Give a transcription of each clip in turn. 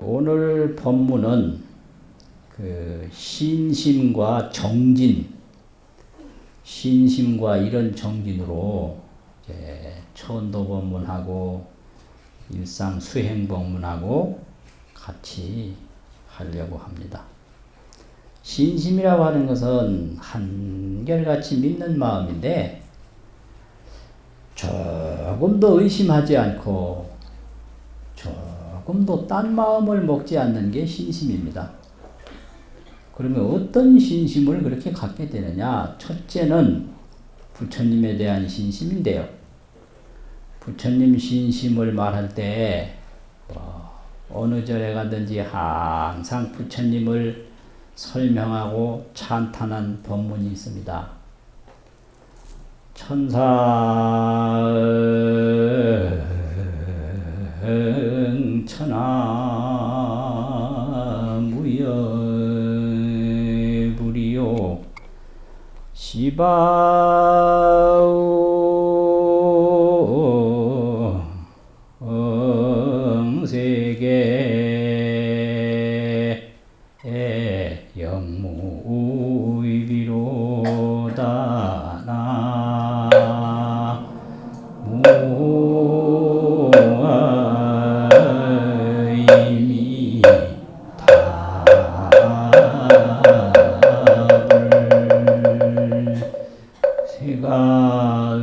오늘 법문은 그 신심과 정진, 신심과 이런 정진으로 이제 천도 법문하고 일상 수행 법문하고 같이 하려고 합니다. 신심이라고 하는 것은 한결같이 믿는 마음인데 조금도 의심하지 않고 조금도 딴 마음을 먹지 않는 게 신심입니다. 그러면 어떤 신심을 그렇게 갖게 되느냐? 첫째는 부처님에 대한 신심인데요. 부처님 신심을 말할 때 어느 절에 가든지 항상 부처님을 설명하고 찬탄한 법문이 있습니다. 천상 천하 무여불이요 세계 영무의비로다 나무아이미 답을 세가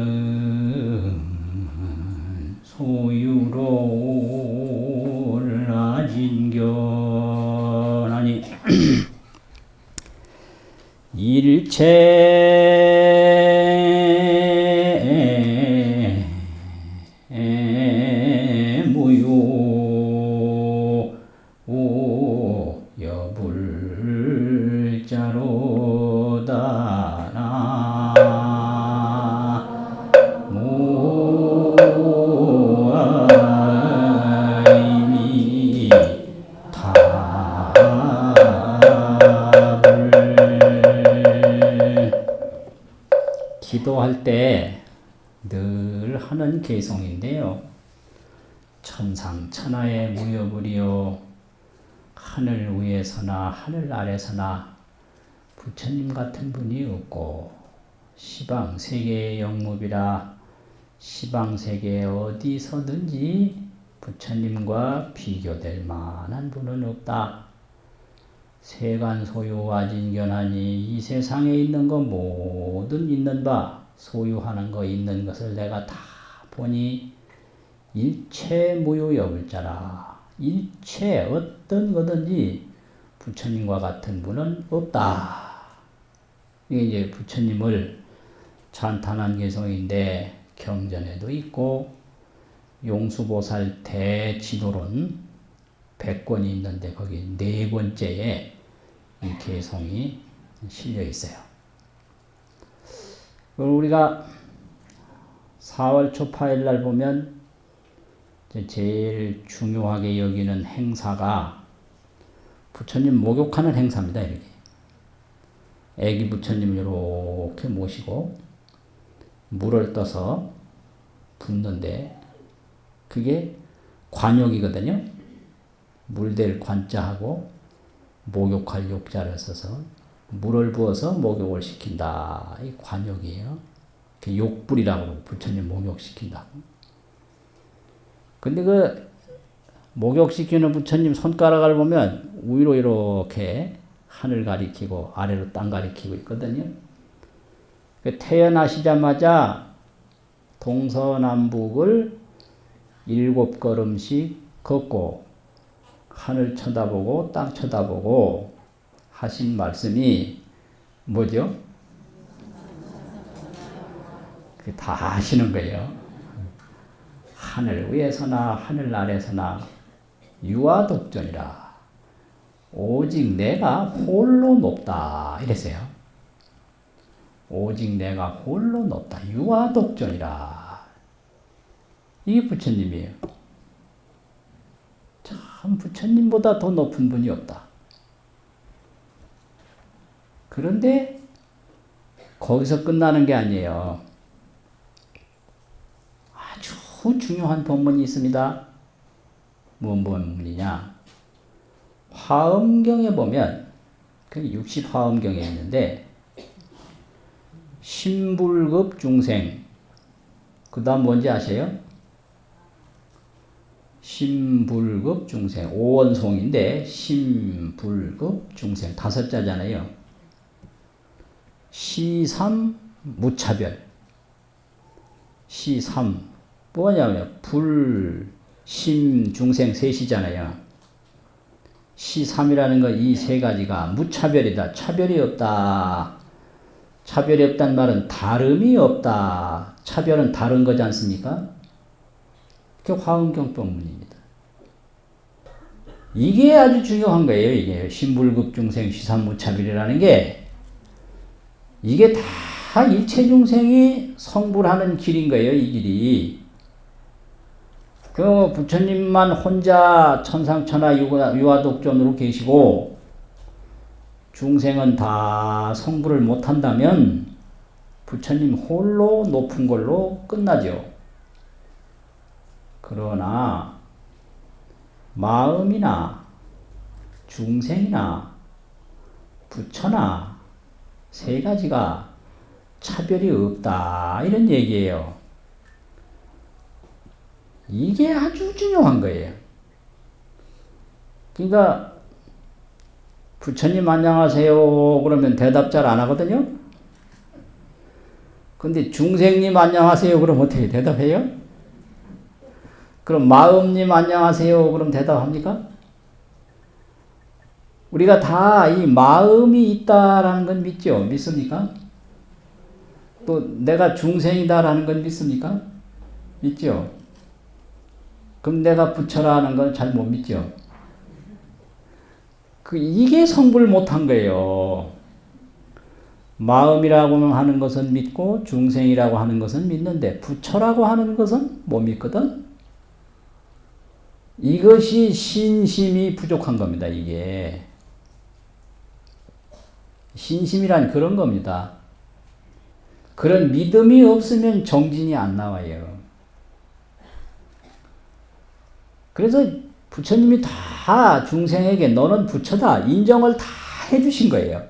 소유로라 진견하니 일체 무효 여불자로다 나무아이미 기도할 때 늘 하는 개송인데요. 천상 천하의 무여불이요 하늘 위에서나 하늘 아래서나 부처님 같은 분이 없고 시방 세계의 영무비라 시방 세계 어디서든지 부처님과 비교될 만한 분은 없다. 세간 소유 아진견하니 이 세상에 있는 거 모든 있는 바 소유하는 거 있는 것을 내가 다 보니 일체 무효여불자라. 일체 어떤 거든지 부처님과 같은 분은 없다. 이게 이제 부처님을 찬탄한 개성인데 경전에도 있고 용수보살 대지도론 100권이 있는데 거기 4권째에 이 개성이 실려 있어요. 우리가 4월 초파일 날 보면 제일 중요하게 여기는 행사가 부처님 목욕하는 행사입니다. 이렇게 애기 부처님 이렇게 모시고 물을 떠서 붓는데 그게 관욕이거든요. 물댈 관자하고 목욕할 욕자를 써서 물을 부어서 목욕을 시킨다. 이 관욕이에요. 욕불이라고 부처님 목욕시킨다. 근데 그 목욕시키는 부처님 손가락을 보면 위로 이렇게 하늘 가리키고 아래로 땅 가리키고 있거든요. 태어나시자마자 동서남북을 7걸음씩 걷고 하늘 쳐다보고 땅 쳐다보고 하신 말씀이 뭐죠? 다 하시는 거예요. 하늘 위에서나 하늘 아래서나 유아독존이라 오직 내가 홀로 높다 이랬어요. 오직 내가 홀로 높다. 유아독존이라. 이게 부처님이에요. 참 부처님보다 더 높은 분이 없다. 그런데 거기서 끝나는 게 아니에요. 아주 중요한 법문이 있습니다. 무슨 법문이냐? 화엄경에 보면 그 60화엄경에 있는데 신불급 중생 그 다음 뭔지 아세요? 신불급 중생 오원송인데 신불급 중생 5자잖아요. 시삼 무차별 시삼 뭐냐면 불, 심, 중생 셋이잖아요. 시삼이라는 건 이 세 가지가 무차별이다. 차별이 없다. 차별이 없다는 말은 다름이 없다. 차별은 다른 거지 않습니까? 그게 화엄경법문입니다. 이게 아주 중요한 거예요. 이게 신불급 중생 시삼무차별이라는 게 이게 다 일체 중생이 성불하는 길인 거예요. 이 길이. 그 부처님만 혼자 천상천하 유아독존으로 계시고 중생은 다 성불을 못한다면 부처님 홀로 높은 걸로 끝나죠. 그러나 마음이나 중생이나 부처나 세 가지가 차별이 없다 이런 얘기예요. 이게 아주 중요한 거예요. 그러니까 부처님 안녕하세요 그러면 대답 잘 안 하거든요. 근데 중생님 안녕하세요 그럼 어떻게 대답해요? 그럼 마음님 안녕하세요 그럼 대답합니까? 우리가 다 이 마음이 있다라는 건 믿죠? 믿습니까? 또 내가 중생이다라는 건 믿습니까? 믿죠? 그럼 내가 부처라는 건 잘 못 믿죠? 이게 성불 못한 거예요. 마음이라고 하는 것은 믿고 중생이라고 하는 것은 믿는데 부처라고 하는 것은 못 믿거든? 이것이 신심이 부족한 겁니다. 이게. 신심이란 그런 겁니다. 그런 믿음이 없으면 정진이 안 나와요. 그래서 부처님이 다 중생에게 너는 부처다 인정을 다 해주신 거예요.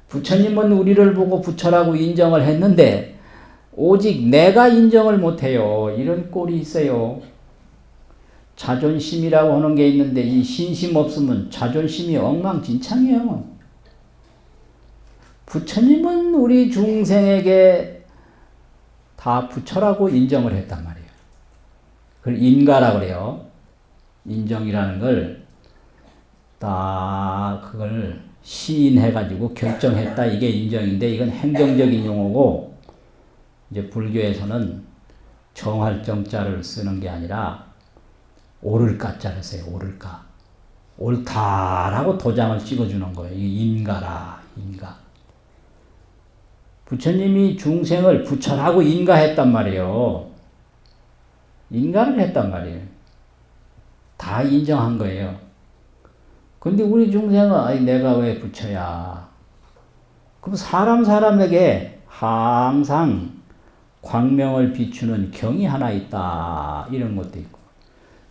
부처님은 우리를 보고 부처라고 인정을 했는데 오직 내가 인정을 못해요. 이런 꼴이 있어요. 자존심이라고 하는 게 있는데 이 신심 없으면 자존심이 엉망진창이에요. 부처님은 우리 중생에게 다 부처라고 인정을 했단 말이에요. 그걸 인가라고 그래요. 인정이라는 걸 딱 그걸 시인해가지고 결정했다. 이게 인정인데 이건 행정적인 용어고 이제 불교에서는 정할 정자를 쓰는 게 아니라 옳을까 자를 써요. 옳을까. 옳다라고 도장을 찍어주는 거예요. 이게 인가라. 인가. 부처님이 중생을 부처라고 인가했단 말이에요. 인가를 했단 말이에요. 다 인정한 거예요. 근데 우리 중생은 아니 내가 왜 부처야. 그럼 사람에게 항상 광명을 비추는 경이 하나 있다. 이런 것도 있고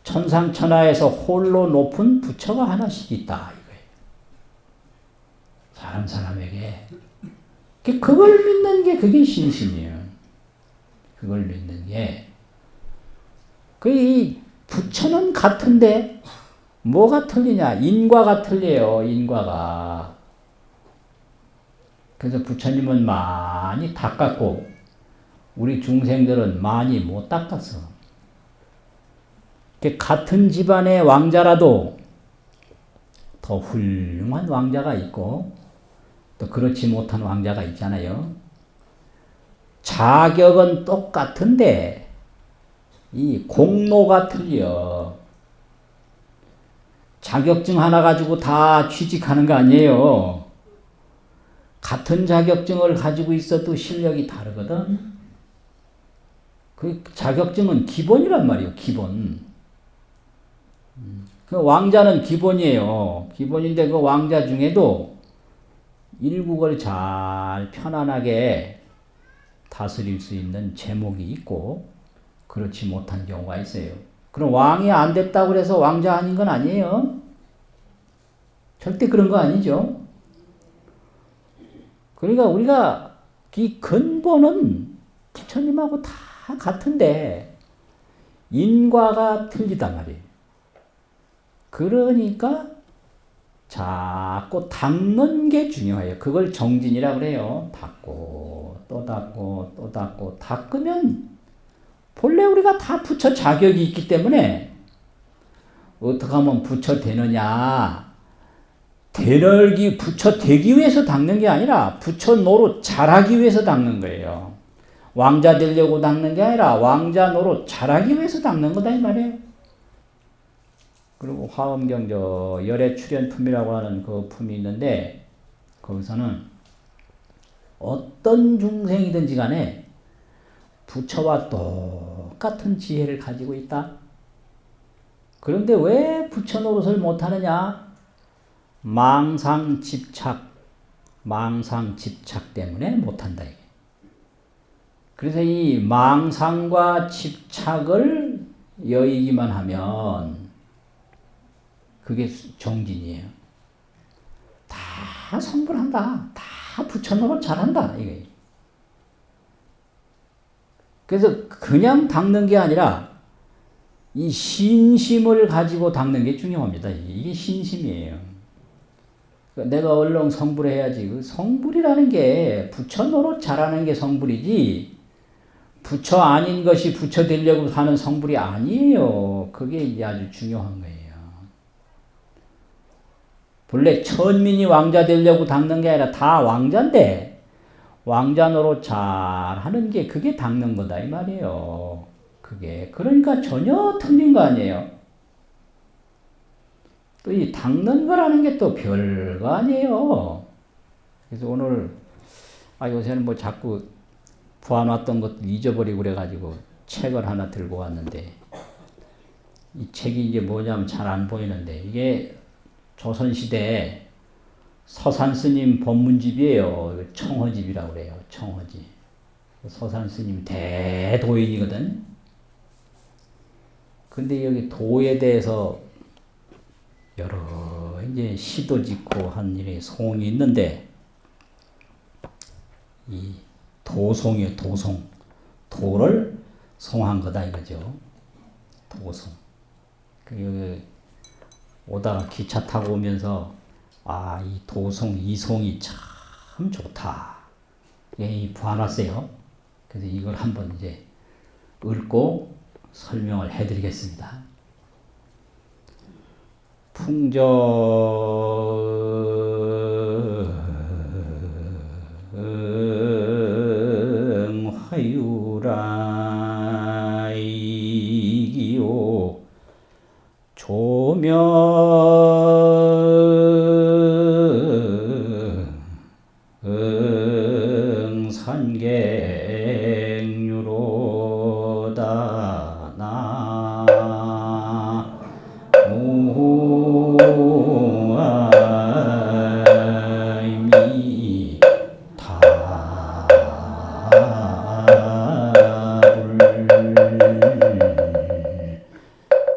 천상천하에서 홀로 높은 부처가 하나씩 있다. 이거예요. 사람에게. 그걸 믿는 게 그게 신심이에요. 그걸 믿는 게. 이 부처는 같은데 뭐가 틀리냐? 인과가 틀려요. 인과가. 그래서 부처님은 많이 닦았고 우리 중생들은 많이 못 닦았어. 같은 집안의 왕자라도 더 훌륭한 왕자가 있고 또 그렇지 못한 왕자가 있잖아요. 자격은 똑같은데 이 공로가 틀려. 자격증 하나 가지고 다 취직하는 거 아니에요. 같은 자격증을 가지고 있어도 실력이 다르거든. 그 자격증은 기본이란 말이에요. 기본. 그 왕자는 기본이에요. 기본인데 그 왕자 중에도 일국을 잘 편안하게 다스릴 수 있는 제목이 있고 그렇지 못한 경우가 있어요. 그럼 왕이 안 됐다고 해서 왕자 아닌 건 아니에요. 절대 그런 거 아니죠. 그러니까 우리가 이 근본은 부처님하고 다 같은데 인과가 틀리단 말이에요. 그러니까 자꾸 닦는 게 중요해요. 그걸 정진이라고 그래요. 닦고 또 닦고 또 닦고 닦으면 본래 우리가 다 부처 자격이 있기 때문에 어떻게 하면 부처 되느냐. 부처 되기 위해서 닦는 게 아니라 부처 노릇 잘하기 위해서 닦는 거예요. 왕자 되려고 닦는 게 아니라 왕자 노릇 잘하기 위해서 닦는 거다 이 말이에요. 그리고 화엄경 열애 출현품이라고 하는 그 품이 있는데 거기서는 어떤 중생이든지 간에 부처와 똑같은 지혜를 가지고 있다. 그런데 왜 부처 노릇을 못하느냐? 망상 집착 때문에 못한다. 이게. 그래서 이 망상과 집착을 여의기만 하면 그게 정진이에요. 다 성불한다. 다 부처 노릇 잘한다. 이게. 그래서 그냥 닦는 게 아니라 이 신심을 가지고 닦는 게 중요합니다. 이게 신심이에요. 내가 얼른 성불해야지. 그 성불이라는 게 부처 노릇 잘하는 게 성불이지 부처 아닌 것이 부처 되려고 하는 성불이 아니에요. 그게 이제 아주 중요한 거예요. 본래 천민이 왕자 되려고 닦는 게 아니라 다 왕자인데 왕자 노릇 잘하는 게 그게 닦는 거다 이 말이에요. 그게 그러니까 전혀 틀린 거 아니에요. 또 이 닦는 거라는 게 또 별거 아니에요. 그래서 오늘 요새는 뭐 자꾸 부안왔던 것도 잊어버리고 그래가지고 책을 하나 들고 왔는데 이 책이 이제 뭐냐면 잘 안 보이는데 이게 조선시대에 서산스님 법문집이에요. 청허집이라고 그래요. 청허집. 서산스님 대도인이거든. 근데 여기 도에 대해서 여러 이제 시도 짓고 한 일이 송이 있는데 이 도송이에요. 도송. 도를 송한 거다 이거죠. 도송. 그 오다가 기차 타고 오면서 이 도송 이송이 참 좋다. 이 부안왔어요. 그래서 이걸 한번 이제 읽고 설명을 해드리겠습니다. 풍정 화유라이기요 조명 산객유로다 나무아이미 타불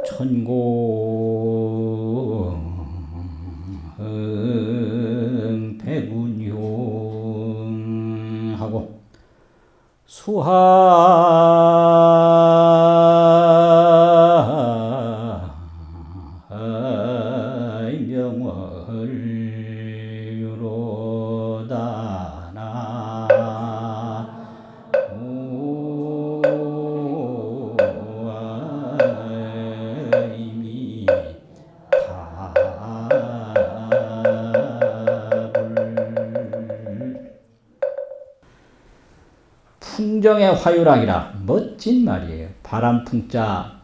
천공 백운용하고 수하이 명월유로다 나무아이미 풍정의 화유락이라 멋진 말이에요. 바람풍자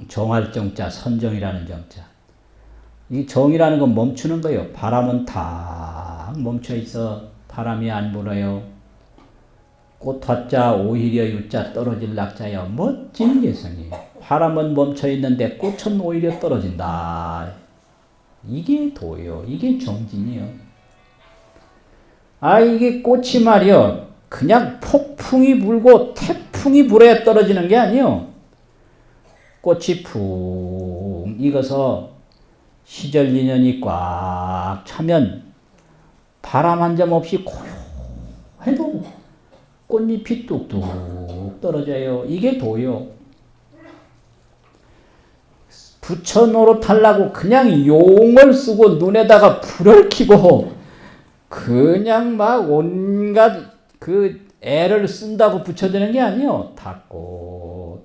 정할정자 선정이라는 정자. 이 정이라는 건 멈추는 거예요. 바람은 탁 멈춰 있어. 바람이 안 불어요. 꽃화자 오히려 유자 떨어질 낙자여. 멋진 개성이에요. 바람은 멈춰 있는데 꽃은 오히려 떨어진다. 이게 도예요. 이게 정진이에요. 이게 꽃이 말이요. 그냥 폭풍이 불고 태풍이 불어야 떨어지는 게 아니에요. 꽃이 푹 익어서 시절 인연이 꽉 차면 바람 한 점 없이 고요해도 꽃잎이 뚝뚝 떨어져요. 이게 도요. 부처 노릇하려고 그냥 용을 쓰고 눈에다가 불을 켜고 그냥 막 온갖 그 애를 쓴다고 부처되는 게 아니에요. 닦고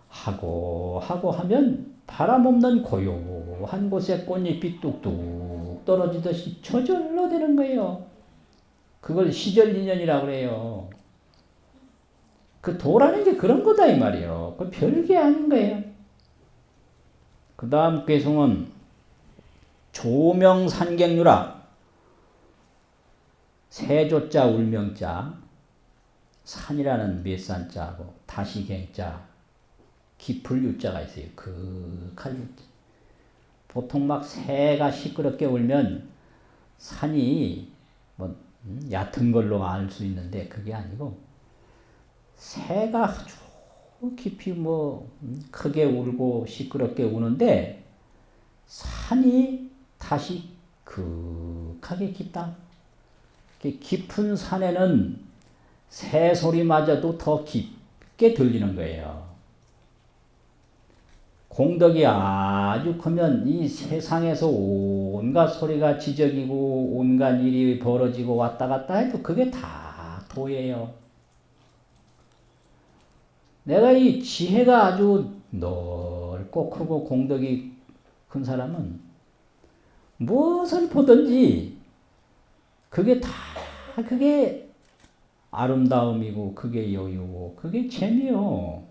하고 하면 바람 없는 고요한 곳에 꽃잎이 뚝뚝 떨어지듯이 저절로 되는 거예요. 그걸 시절인연이라고 그래요. 그 도라는 게 그런 거다 이 말이에요. 그 별게 아닌 거예요. 그 다음 개송은 조명산객류라. 세조자 울명자 산이라는 몇산자하고 다시갱자 깊을 유자가 있어요. 극할 유자. 보통 막 새가 시끄럽게 울면 산이 뭐 얕은 걸로 알 수 있는데 그게 아니고 새가 아주 깊이 뭐 크게 울고 시끄럽게 우는데 산이 다시 극하게 깊다. 깊은 산에는 새 소리마저도 더 깊게 들리는 거예요. 공덕이 아주 크면 이 세상에서 온갖 소리가 지저귀고 온갖 일이 벌어지고 왔다 갔다 해도 그게 다 도예요. 내가 이 지혜가 아주 넓고 크고 공덕이 큰 사람은 무엇을 보든지 그게 아름다움이고 그게 여유고 그게 재미요.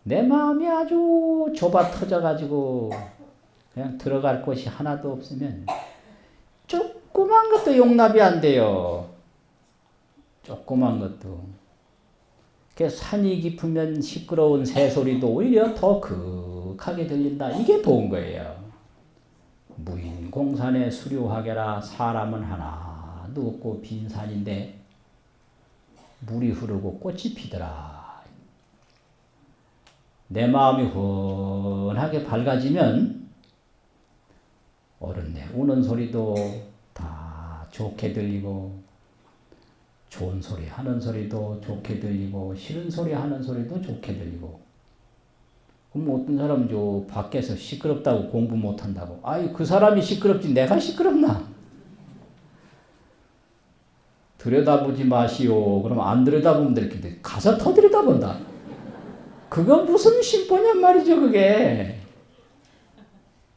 내 마음이 아주 좁아 터져가지고 그냥 들어갈 곳이 하나도 없으면 조그만 것도 용납이 안 돼요. 조그만 것도. 산이 깊으면 시끄러운 새소리도 오히려 더 극하게 들린다. 이게 도운 거예요. 무인공산에 수료하게라. 사람은 하나도 없고 빈 산인데 물이 흐르고 꽃이 피더라. 내 마음이 훤하게 밝아지면 어른네 우는 소리도 다 좋게 들리고 좋은 소리 하는 소리도 좋게 들리고 싫은 소리 하는 소리도 좋게 들리고. 그럼 어떤 사람은 저 밖에서 시끄럽다고 공부 못한다고. 아이 그 사람이 시끄럽지 내가 시끄럽나. 들여다보지 마시오. 그러면 안 들여다보면 이렇게 가서 더 들여다본다. 그건 무슨 심보냔 말이죠 그게.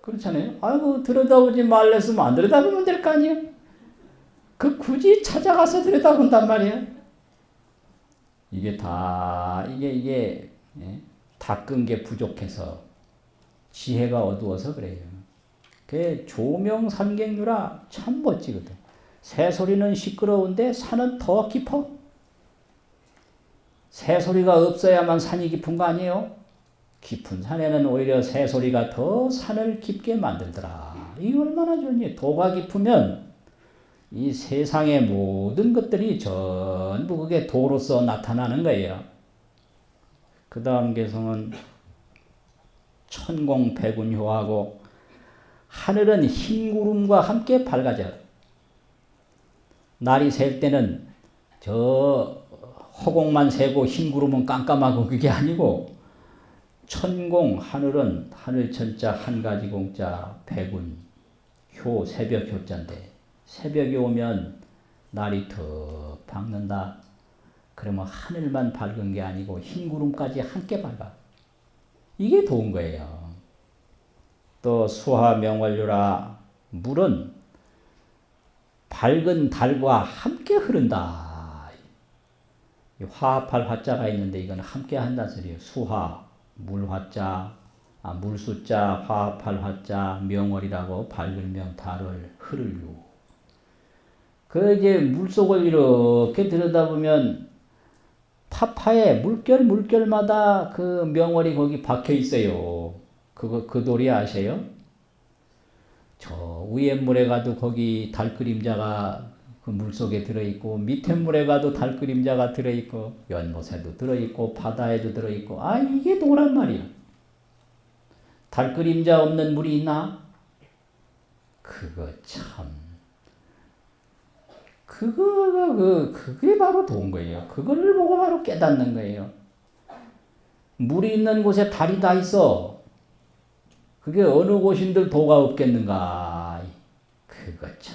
그렇잖아요. 아이고 들여다보지 말랬으면 안 들여다보면 될 거 아니에요. 그 굳이 찾아가서 들여다본단 말이에요. 이게 다 이게 닦은 게 부족해서 지혜가 어두워서 그래요. 그 조명산객류라 참 멋지거든. 새소리는 시끄러운데 산은 더 깊어. 새소리가 없어야만 산이 깊은 거 아니에요? 깊은 산에는 오히려 새소리가 더 산을 깊게 만들더라. 이게 얼마나 좋니? 도가 깊으면 이 세상의 모든 것들이 전부 그게 도로서 나타나는 거예요. 그 다음 개성은 천공백운효하고 하늘은 흰 구름과 함께 밝아져. 날이 셀 때는 저 허공만 새고 흰 구름은 깜깜하고 그게 아니고 천공 하늘은 하늘천자 한가지 공자 백운 효 새벽 효자인데 새벽이 오면 날이 더 밝는다. 그러면 하늘만 밝은 게 아니고 흰 구름까지 함께 밝아. 이게 도운 거예요. 또 수화명월유라 물은 밝은 달과 함께 흐른다. 화합할 화자가 있는데 이건 함께 한다는 소리예요. 수화, 물화자, 물수자, 화합할 화자, 명월이라고 밝은 명 달을 흐를유. 그 이제 물속을 이렇게 들여다보면 파파에 물결마다 그 명월이 거기 박혀 있어요. 그 돌이 아세요? 저 위에 물에 가도 거기 달 그림자가 그 물속에 들어있고 밑에 물에 가도 달 그림자가 들어있고 연못에도 들어있고 바다에도 들어있고 이게 도란 말이야. 달 그림자 없는 물이 있나? 그거 참. 그게 바로 돈 거예요. 그거를 보고 바로 깨닫는 거예요. 물이 있는 곳에 달이 다 있어. 그게 어느 곳인들 도가 없겠는가? 그거 참.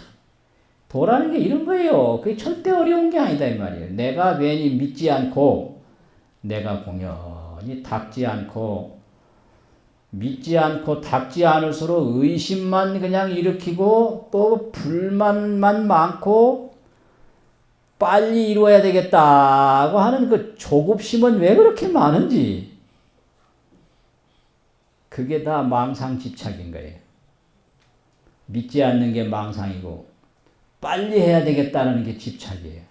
도라는 게 이런 거예요. 그게 절대 어려운 게 아니다 이 말이에요. 내가 괜히 믿지 않고 내가 공연히 닦지 않고 믿지 않고 닦지 않을수록 의심만 그냥 일으키고 또 불만만 많고 빨리 이루어야 되겠다고 하는 그 조급심은 왜 그렇게 많은지 그게 다 망상 집착인 거예요. 믿지 않는 게 망상이고 빨리 해야 되겠다는 게 집착이에요.